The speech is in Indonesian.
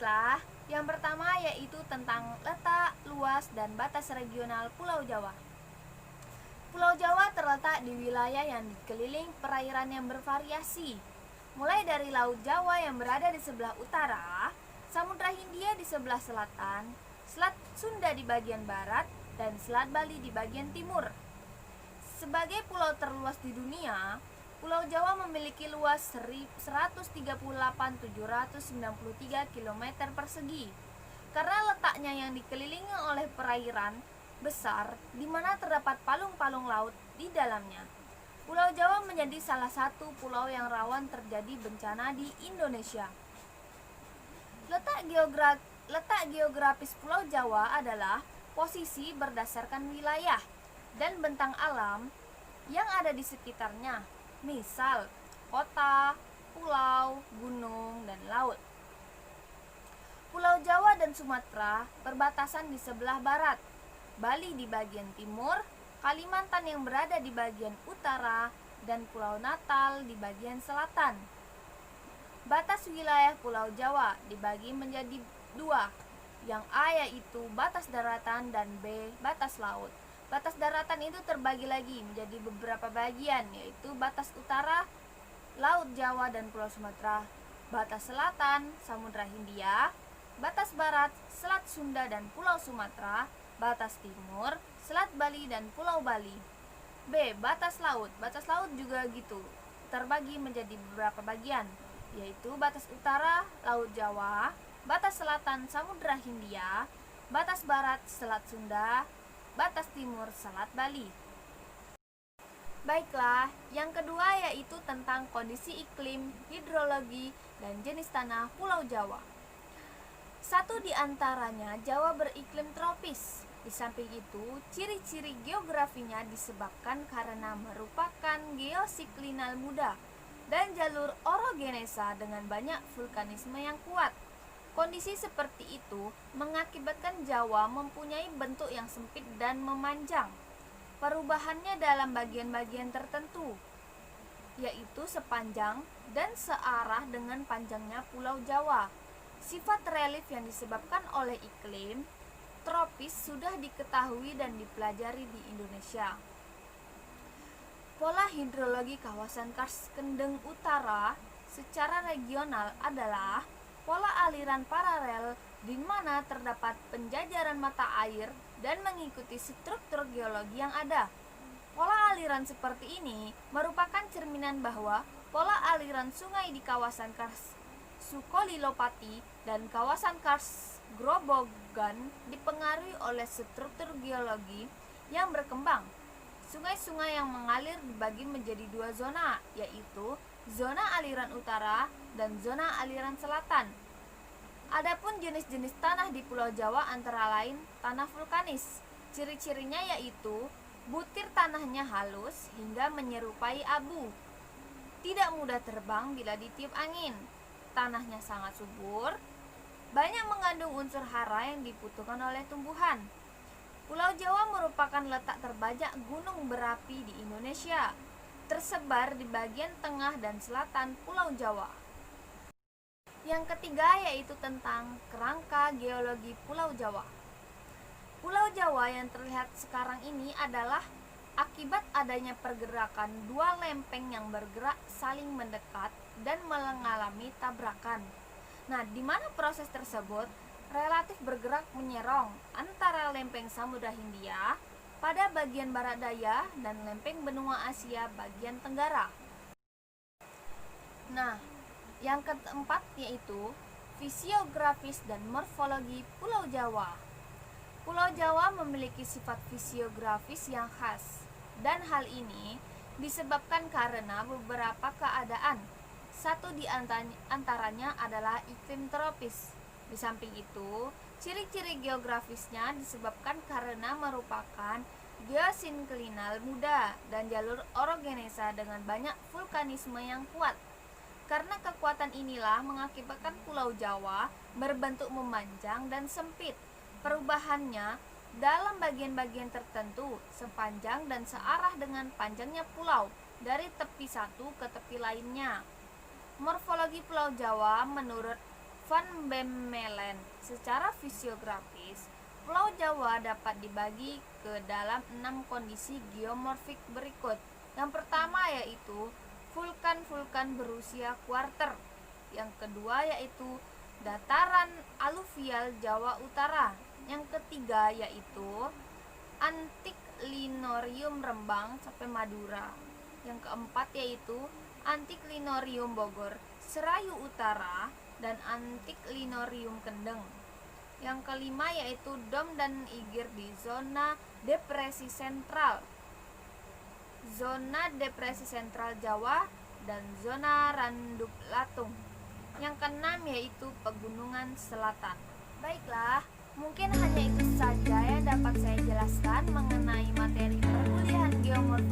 Baiklah, yang pertama yaitu tentang letak, luas, dan batas regional Pulau Jawa. Pulau Jawa terletak di wilayah yang dikeliling perairan yang bervariasi, mulai dari Laut Jawa yang berada di sebelah utara, Samudra Hindia di sebelah selatan, Selat Sunda di bagian barat, dan Selat Bali di bagian timur. Sebagai pulau terluas di dunia, Pulau Jawa memiliki luas 138.793 km persegi. Karena letaknya yang dikelilingi oleh perairan besar di mana terdapat palung-palung laut di dalamnya, Pulau Jawa menjadi salah satu pulau yang rawan terjadi bencana di Indonesia. Letak geografis Pulau Jawa adalah posisi berdasarkan wilayah dan bentang alam yang ada di sekitarnya, misal kota, pulau, gunung, dan laut. Pulau Jawa dan Sumatera berbatasan di sebelah barat, Bali di bagian timur, Kalimantan yang berada di bagian utara, dan Pulau Natal di bagian selatan. Batas wilayah Pulau Jawa dibagi menjadi dua, yang A yaitu batas daratan dan B batas laut. Batas daratan itu terbagi lagi menjadi beberapa bagian, yaitu batas utara, Laut Jawa dan Pulau Sumatera, batas selatan, Samudra Hindia, batas barat, Selat Sunda dan Pulau Sumatera, batas timur, Selat Bali dan Pulau Bali. B. Batas laut. Batas laut juga gitu, terbagi menjadi beberapa bagian, yaitu batas utara, Laut Jawa, batas selatan, Samudra Hindia, batas barat, Selat Sunda, batas timur, Selat Bali. Baiklah, yang kedua yaitu tentang kondisi iklim, hidrologi, dan jenis tanah Pulau Jawa. Satu di antaranya, Jawa beriklim tropis. Di samping itu, ciri-ciri geografinya disebabkan karena merupakan geosiklinal muda dan jalur orogenesa dengan banyak vulkanisme yang kuat. Kondisi seperti itu mengakibatkan Jawa mempunyai bentuk yang sempit dan memanjang. Perubahannya dalam bagian-bagian tertentu, yaitu sepanjang dan searah dengan panjangnya Pulau Jawa. Sifat relief yang disebabkan oleh iklim tropis sudah diketahui dan dipelajari di Indonesia. Pola hidrologi kawasan Kars Kendeng Utara secara regional adalah pola aliran paralel di mana terdapat penjajaran mata air dan mengikuti struktur geologi yang ada. Pola aliran seperti ini merupakan cerminan bahwa pola aliran sungai di kawasan Kars Sukolilopati dan kawasan Kars Grobogan dipengaruhi oleh struktur geologi yang berkembang. Sungai-sungai yang mengalir dibagi menjadi dua zona, yaitu zona aliran utara dan zona aliran selatan. Adapun jenis-jenis tanah di Pulau Jawa antara lain tanah vulkanis. Ciri-cirinya yaitu butir tanahnya halus hingga menyerupai abu. Tidak mudah terbang bila ditiup angin. Tanahnya sangat subur, banyak mengandung unsur hara yang dibutuhkan oleh tumbuhan. Pulau Jawa merupakan letak terbajak gunung berapi di Indonesia, tersebar di bagian tengah dan selatan Pulau Jawa. Yang ketiga yaitu tentang kerangka geologi Pulau Jawa. Pulau Jawa yang terlihat sekarang ini adalah akibat adanya pergerakan dua lempeng yang bergerak saling mendekat dan mengalami tabrakan. Nah, di mana proses tersebut relatif bergerak menyerong antara lempeng Samudra Hindia pada bagian barat daya dan lempeng benua Asia bagian tenggara. Nah, yang keempat yaitu fisiografis dan morfologi Pulau Jawa. Pulau Jawa memiliki sifat fisiografis yang khas, dan hal ini disebabkan karena beberapa keadaan. Satu di antaranya adalah iklim tropis. Di samping itu, ciri-ciri geografisnya disebabkan karena merupakan geosinklinal muda dan jalur orogenesa dengan banyak vulkanisme yang kuat. Karena kekuatan inilah mengakibatkan Pulau Jawa berbentuk memanjang dan sempit. Perubahannya dalam bagian-bagian tertentu sepanjang dan searah dengan panjangnya pulau dari tepi satu ke tepi lainnya. Morfologi Pulau Jawa menurut Van Bemmelen. Secara fisiografis, Pulau Jawa dapat dibagi ke dalam 6 kondisi geomorfik berikut. Yang pertama yaitu vulkan-vulkan berusia kuarter. Yang kedua yaitu dataran aluvial Jawa Utara. Yang ketiga yaitu Antiklinorium Rembang sampai Madura. Yang keempat yaitu Antiklinorium Bogor, Serayu Utara, dan Antiklinorium Kendeng. Yang kelima yaitu Dom dan Igir di zona depresi sentral, zona depresi sentral Jawa, dan zona Randuk Latung. Yang keenam yaitu Pegunungan Selatan. Baiklah, mungkin hanya itu saja yang dapat saya jelaskan mengenai materi perkuliahan geomorfologi